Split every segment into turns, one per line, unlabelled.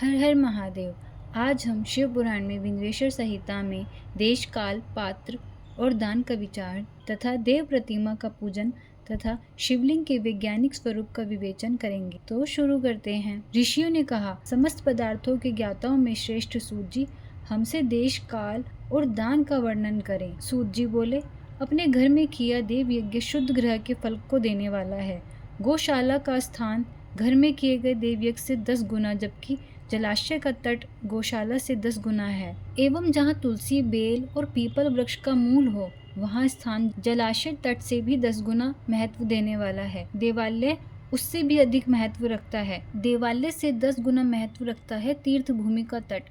हर हर महादेव। आज हम शिव पुराण में विंध्वेश्वर संहिता में देश, काल, पात्र और दान का विचार तथा देव प्रतिमा का पूजन तथा शिवलिंग के वैज्ञानिक स्वरूप का विवेचन करेंगे। तो शुरू करते हैं। ऋषियों ने कहा, समस्त पदार्थों के ज्ञाताओं में श्रेष्ठ सूत जी हमसे देश, काल और दान का वर्णन करें। सूत जी बोले, अपने घर में किया देव यज्ञ शुद्ध ग्रह के फल को देने वाला है। गौशाला का स्थान घर में किए गए देव यज्ञ से 10 गुना, जबकि जलाशय का तट गौशाला से 10 गुना है। एवं जहाँ तुलसी, बेल और पीपल वृक्ष का मूल हो, वहाँ स्थान जलाशय तट से भी 10 गुना महत्व देने वाला है। देवालय उससे भी अधिक महत्व रखता है। देवालय से 10 गुना महत्व रखता है तीर्थ भूमि का तट।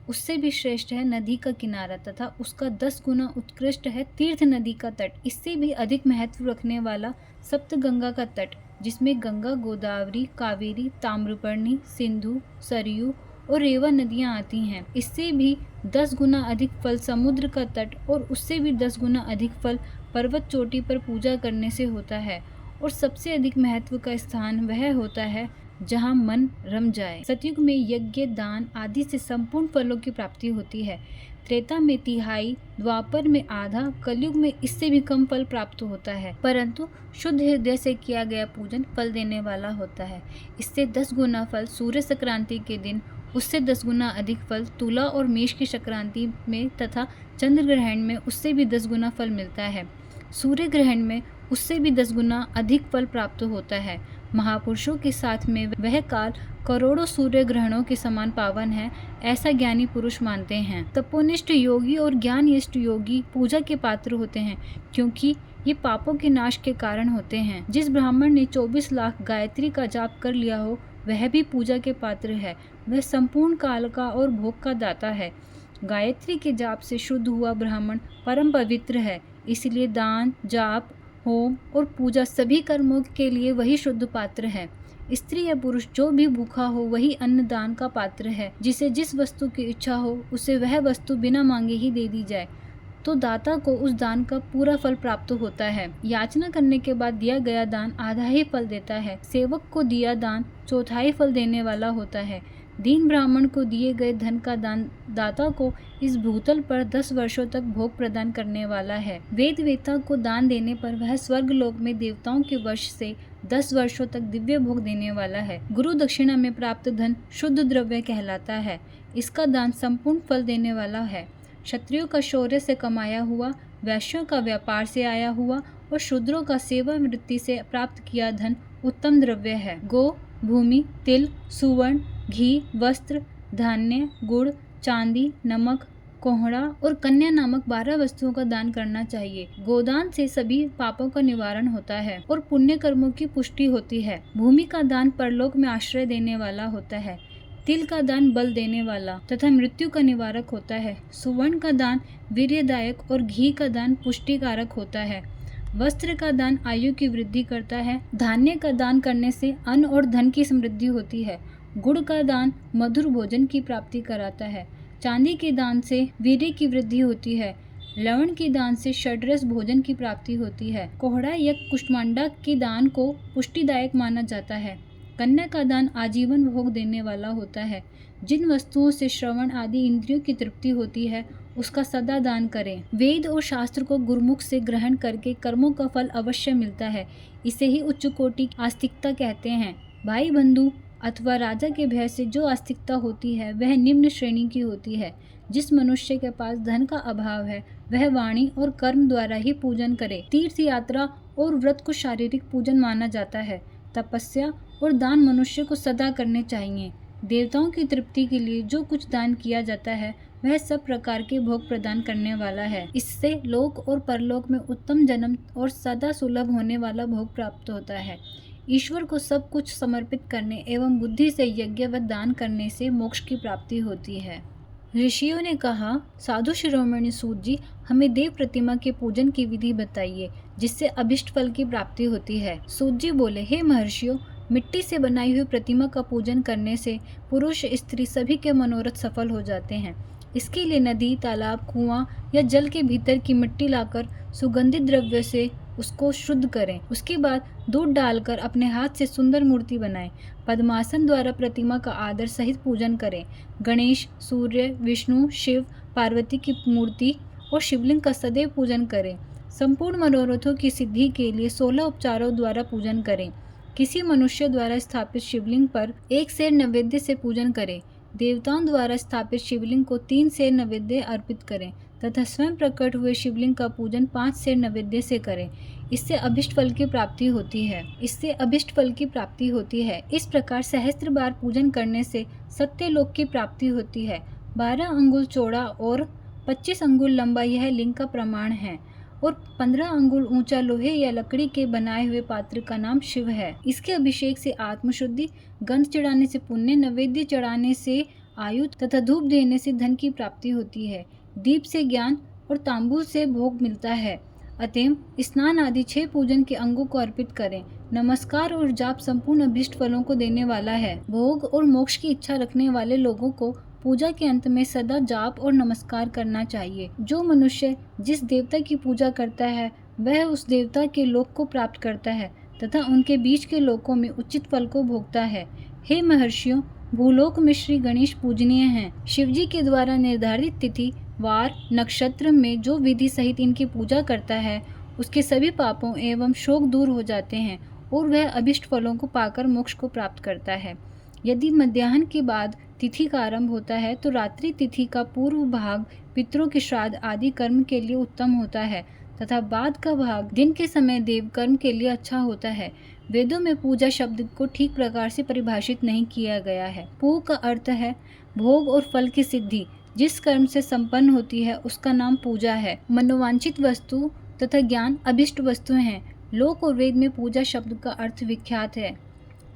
उससे भी श्रेष्ठ है नदी का किनारा तथा उसका 10 गुना उत्कृष्ट है तीर्थ नदी का तट। इससे भी अधिक महत्व रखने वाला सप्तगंगा का तट, जिसमें गंगा, गोदावरी, कावेरी, ताम्रपर्णी, सिंधु, सरयू और रेवा नदियां आती हैं। इससे भी 10 गुना अधिक फल समुद्र का तट और उससे भी 10 गुना अधिक फल पर्वत चोटी पर पूजा करने से होता है। और सबसे अधिक महत्व का स्थान वह होता है जहाँ मन रम जाए। सतयुग में यज्ञ, दान आदि से संपूर्ण फलों की प्राप्ति होती है। त्रेता में तिहाई, द्वापर में आधा, कलयुग में इससे भी कम फल प्राप्त होता है। परंतु शुद्ध हृदय से किया गया पूजन फल देने वाला होता है। इससे 10 गुना फल सूर्य संक्रांति के दिन, उससे 10 गुना अधिक फल तुला और मेष की संक्रांति में तथा चंद्र ग्रहण में उससे भी 10 गुना फल मिलता है। सूर्य ग्रहण में उससे भी 10 गुना अधिक फल प्राप्त होता है। महापुरुषों के साथ में वह काल करोड़ों सूर्य ग्रहणों के समान पावन है, ऐसा ज्ञानी पुरुष मानते हैं। तपोनिष्ठ योगी और ज्ञाननिष्ठ योगी पूजा के पात्र होते हैं, क्योंकि ये पापों के नाश के कारण होते हैं। जिस ब्राह्मण ने 24 लाख गायत्री का जाप कर लिया हो, वह भी पूजा के पात्र है। वह संपूर्ण काल का और भोग का दाता है। गायत्री के जाप से शुद्ध हुआ ब्राह्मण परम पवित्र है। इसलिए दान, जाप, होम और पूजा सभी कर्मों के लिए वही शुद्ध पात्र है। स्त्री या पुरुष जो भी भूखा हो, वही अन्न दान का पात्र है। जिसे जिस वस्तु की इच्छा हो, उसे वह वस्तु बिना मांगे ही दे दी जाए, तो दाता को उस दान का पूरा फल प्राप्त होता है। याचना करने के बाद दिया गया दान आधा ही फल देता है। सेवक को दिया दान चौथाई फल देने वाला होता है। दीन ब्राह्मण को दिए गए धन का दान दाता को इस भूतल पर 10 वर्षों तक भोग प्रदान करने वाला है। वेद वेता को दान देने पर वह स्वर्ग लोक में देवताओं के वश से 10 वर्षों तक दिव्य भोग देने वाला है। गुरु दक्षिणा में प्राप्त धन शुद्ध द्रव्य कहलाता है। इसका दान संपूर्ण फल देने वाला है। क्षत्रियों का शौर्य से कमाया हुआ, वैश्यों का व्यापार से आया हुआ और शूद्रों का सेवावृत्ति से प्राप्त किया धन उत्तम द्रव्य है। गो, भूमि, तिल, सुवर्ण, घी, वस्त्र, धान्य, गुड़, चांदी, नमक, कोहड़ा और कन्या नामक 12 वस्तुओं का दान करना चाहिए। गोदान से सभी पापों का निवारण होता है और पुण्य कर्मों की पुष्टि होती है। भूमि का दान परलोक में आश्रय देने वाला होता है। तिल का दान बल देने वाला तथा मृत्यु का निवारक होता है। सुवर्ण का दान वीर्यदायक और घी का दान पुष्टिकारक होता है। वस्त्र का दान आयु की वृद्धि करता है। धान्य का दान करने से अन्न और धन की समृद्धि होती है। गुड़ का दान मधुर भोजन की प्राप्ति कराता है। चांदी के दान से वीर्य की वृद्धि होती है। लवण के दान से षड्रस भोजन की प्राप्ति होती है। कोहड़ा या कुष्मांडा के दान को पुष्टिदायक माना जाता है। कन्या का दान आजीवन भोग देने वाला होता है। जिन वस्तुओं से श्रवण आदि इंद्रियों की तृप्ति होती है, उसका सदा दान करें। वेद और शास्त्र को गुरुमुख से ग्रहण करके कर्मों का फल अवश्य मिलता है। इसे ही उच्च कोटि की आस्तिकता कहते हैं। भाई बंधु अथवा राजा के भय से जो आस्तिकता होती है, वह निम्न श्रेणी की होती है। जिस मनुष्य के पास धन का अभाव है, वह वाणी और कर्म द्वारा ही पूजन करे। तीर्थ यात्रा और व्रत को शारीरिक पूजन माना जाता है। तपस्या और दान मनुष्य को सदा करने चाहिए। देवताओं की तृप्ति के लिए जो कुछ दान किया जाता है, वह सब प्रकार के भोग प्रदान करने वाला है। इससे लोक और परलोक में उत्तम जन्म और सदा सुलभ होने वाला भोग प्राप्त होता है। ईश्वर को सब कुछ समर्पित करने एवं बुद्धि से यज्ञ व दान करने से मोक्ष की प्राप्ति होती है। ऋषियों ने कहा, साधु शिरोमणि सूत जी, हमें देव प्रतिमा के पूजन की विधि बताइए, जिससे अभिष्ट फल की प्राप्ति होती है। सूत जी बोले, हे महर्षियों, मिट्टी से बनाई हुई प्रतिमा का पूजन करने से पुरुष स्त्री सभी के मनोरथ सफल हो जाते हैं। इसके लिए नदी, तालाब, कुआं या जल के भीतर की मिट्टी लाकर सुगंधित द्रव्य से उसको शुद्ध करें। उसके बाद दूध डालकर अपने हाथ से सुंदर मूर्ति बनाएं। पद्मासन द्वारा प्रतिमा का आदर सहित पूजन करें। गणेश, सूर्य, विष्णु, शिव, पार्वती की मूर्ति और शिवलिंग का सदैव पूजन करें। संपूर्ण मनोरथों की सिद्धि के लिए 16 उपचारों द्वारा पूजन करें। किसी मनुष्य द्वारा स्थापित शिवलिंग पर 1 सेर नैवेद्य से पूजन करें। देवताओं द्वारा स्थापित शिवलिंग को 3 सेर नैवेद्य अर्पित करें तथा स्वयं प्रकट हुए शिवलिंग का पूजन 5 सेर नैवेद्य से करें। इससे अभिष्ट फल की प्राप्ति होती है। इस प्रकार सहस्त्र बार पूजन करने से सत्यलोक की प्राप्ति होती है। 12 अंगुल चौड़ा और 25 अंगुल लंबा यह लिंग का प्रमाण है और 15 अंगुल ऊंचा लोहे या लकड़ी के बनाए हुए पात्र का नाम शिव है। इसके अभिषेक से आत्मशुद्धि, गंध चढ़ाने से पुण्य, नैवेद्य चढ़ाने से आयु तथा धूप देने से धन की प्राप्ति होती है। दीप से ज्ञान और तांबूल से भोग मिलता है। अतएव स्नान आदि 6 पूजन के अंगों को अर्पित करें। नमस्कार और जाप संपूर्ण अभिष्ट फलों को देने वाला है। भोग और मोक्ष की इच्छा रखने वाले लोगों को पूजा के अंत में सदा जाप और नमस्कार करना चाहिए। जो मनुष्य जिस देवता की पूजा करता है वह उस देवता के लोक को प्राप्त करता है तथा उनके बीच के लोकों में उचित फल को भोगता है। हे महर्षियों, भूलोक में श्री गणेश पूजनीय हैं। शिवजी के द्वारा निर्धारित तिथि, वार, नक्षत्र में जो विधि सहित इनकी पूजा करता है उसके सभी पापों एवं शोक दूर हो जाते हैं और वह अभिष्ट फलों को पाकर मोक्ष को प्राप्त करता है। यदि मध्याह्न के बाद तिथि का आरंभ होता है तो रात्रि तिथि का पूर्व भाग पितरों के श्राद्ध आदि कर्म के लिए उत्तम होता है तथा बाद का भाग दिन के समय देव कर्म के लिए अच्छा होता है। वेदों में पूजा शब्द को ठीक प्रकार से परिभाषित नहीं किया गया है। पू का अर्थ है भोग और फल की सिद्धि। जिस कर्म से संपन्न होती है उसका नाम पूजा है। मनोवांछित वस्तु तथा ज्ञान अभिष्ट वस्तु हैं। लोक और वेद में पूजा शब्द का अर्थ विख्यात है।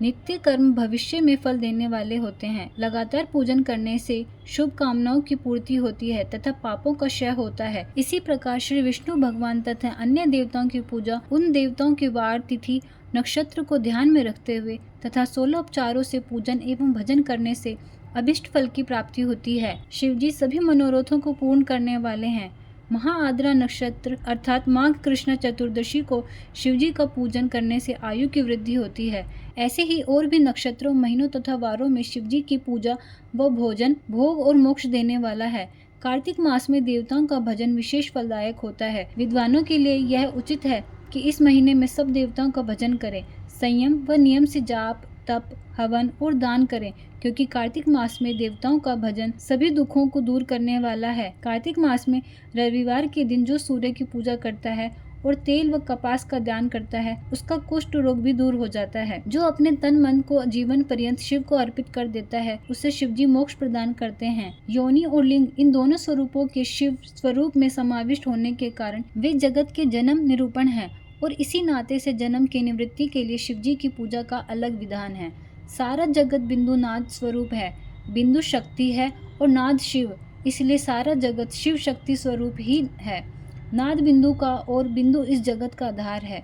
नित्य कर्म भविष्य में फल देने वाले होते हैं। लगातार पूजन करने से शुभ कामनाओं की पूर्ति होती है तथा पापों का क्षय होता है। इसी प्रकार श्री विष्णु भगवान तथा अन्य देवताओं की पूजा उन देवताओं की वार, तिथि, नक्षत्र को ध्यान में रखते हुए तथा 16 उपचारों से पूजन एवं भजन करने से अभिष्ट फल की प्राप्ति होती है। शिवजी सभी मनोरथों को पूर्ण करने वाले हैं। महाआद्रा नक्षत्र अर्थात माघ कृष्ण चतुर्दशी को शिवजी का पूजन करने से आयु की वृद्धि होती है। ऐसे ही और भी नक्षत्रों, महीनों तथा वारों में शिवजी की पूजा व भोजन, भोग और मोक्ष देने वाला है। कार्तिक मास में देवताओं का भजन विशेष फलदायक होता है। विद्वानों के लिए यह उचित है कि इस महीने में सब देवताओं का भजन करें। संयम व नियम से जाप, तप, हवन और दान करें, क्योंकि कार्तिक मास में देवताओं का भजन सभी दुखों को दूर करने वाला है। कार्तिक मास में रविवार के दिन जो सूर्य की पूजा करता है और तेल व कपास का दान करता है उसका कुष्ठ रोग भी दूर हो जाता है। जो अपने तन मन को जीवन पर्यंत शिव को अर्पित कर देता है उसे शिवजी मोक्ष प्रदान करते हैं। योनि और लिंग इन दोनों स्वरूपों के शिव स्वरूप में समाविष्ट होने के कारण वे जगत के जन्म निरूपण है और इसी नाते से जन्म की निवृत्ति के लिए शिवजी की पूजा का अलग विधान है। सारा जगत बिंदु नाद स्वरूप है। बिंदु शक्ति है और नाद शिव, इसलिए सारा जगत शिव शक्ति स्वरूप ही है। नाद बिंदु का और बिंदु इस जगत का आधार है।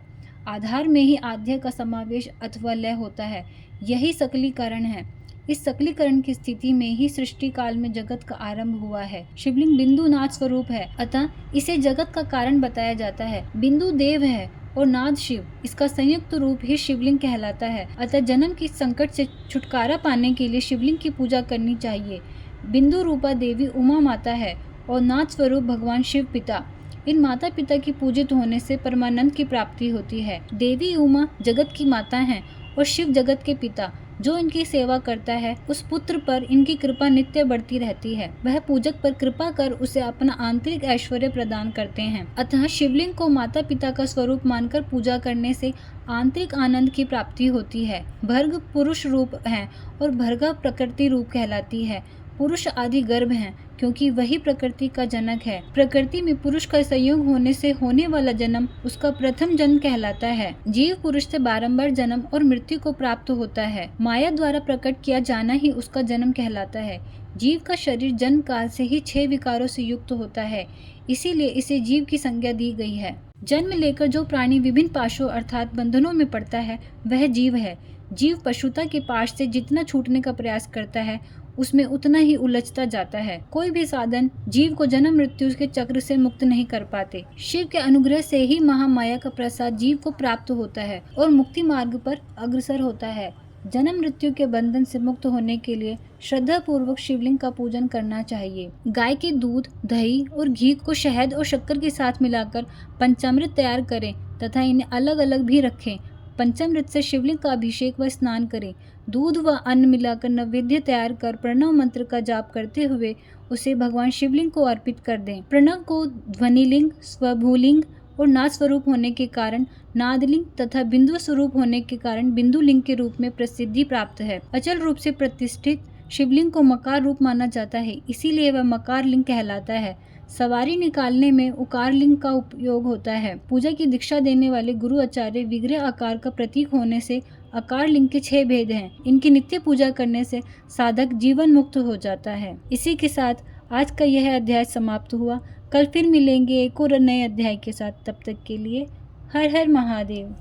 आधार में ही आद्य का समावेश अथवा लय होता है। यही सकलीकरण है। इस सकलीकरण की स्थिति में ही सृष्टि काल में जगत का आरंभ हुआ है। शिवलिंग बिंदु नाद स्वरूप है, अतः इसे जगत का कारण बताया जाता है। बिंदु देव है और नाद शिव, इसका संयुक्त रूप ही शिवलिंग कहलाता है। अतः जन्म की संकट से छुटकारा पाने के लिए शिवलिंग की पूजा करनी चाहिए। बिंदु रूपा देवी उमा माता है और नाद स्वरूप भगवान शिव पिता। इन माता पिता की पूजित होने से परमानंद की प्राप्ति होती है। देवी उमा जगत की माता हैं और शिव जगत के पिता। जो इनकी सेवा करता है उस पुत्र पर इनकी कृपा नित्य बढ़ती रहती है। वह पूजक पर कृपा कर उसे अपना आंतरिक ऐश्वर्य प्रदान करते हैं। अतः शिवलिंग को माता पिता का स्वरूप मानकर पूजा करने से आंतरिक आनंद की प्राप्ति होती है। भर्ग पुरुष रूप है और भर्गा प्रकृति रूप कहलाती है। पुरुष आदि गर्भ हैं, क्योंकि वही प्रकृति का जनक है। प्रकृति में पुरुष का संयोग होने से होने वाला जन्म उसका प्रथम जन्म कहलाता है। जीव पुरुष से बारंबार जन्म और मृत्यु को प्राप्त होता है। माया द्वारा प्रकट किया जाना ही उसका जन्म कहलाता है। जीव का शरीर जन्म काल से ही 6 विकारों से युक्त होता है, इसीलिए इसे जीव की संज्ञा दी गई है। जन्म लेकर जो प्राणी विभिन्न पाशों अर्थात बंधनों में पड़ता है वह जीव है। जीव पशुता के पाश से जितना छूटने का प्रयास करता है उसमें उतना ही उलझता जाता है। कोई भी साधन जीव को जन्म मृत्यु के चक्र से मुक्त नहीं कर पाते। शिव के अनुग्रह से ही महामाया का प्रसाद जीव को प्राप्त होता है और मुक्ति मार्ग पर अग्रसर होता है। जन्म मृत्यु के बंधन से मुक्त होने के लिए श्रद्धा पूर्वक शिवलिंग का पूजन करना चाहिए। गाय के दूध, दही और घी को शहद और शक्कर के साथ मिलाकर पंचामृत तैयार करें तथा इन्हें अलग अलग भी रखें। पंचामृत से शिवलिंग का अभिषेक व स्नान करें। दूध व अन्न मिलाकर नैवेद्य तैयार कर प्रणव मंत्र का जाप करते हुए उसे भगवान शिवलिंग को अर्पित कर दें। प्रणव को ध्वनिलिंग, स्वभूलिंग और नाद स्वरूप होने के कारण नादलिंग तथा बिंदु स्वरूप होने के कारण बिंदुलिंग के रूप में प्रसिद्धि प्राप्त है। अचल रूप से प्रतिष्ठित शिवलिंग को मकार रूप माना जाता है, इसीलिए वह मकार लिंग कहलाता है। सवारी निकालने में उकार लिंग का उपयोग होता है। पूजा की दीक्षा देने वाले गुरु आचार्य विग्रह आकार का प्रतीक होने से आकार लिंग के 6 भेद हैं। इनकी नित्य पूजा करने से साधक जीवन मुक्त हो जाता है। इसी के साथ आज का यह अध्याय समाप्त हुआ। कल फिर मिलेंगे एक और नए अध्याय के साथ। तब तक के लिए हर हर महादेव।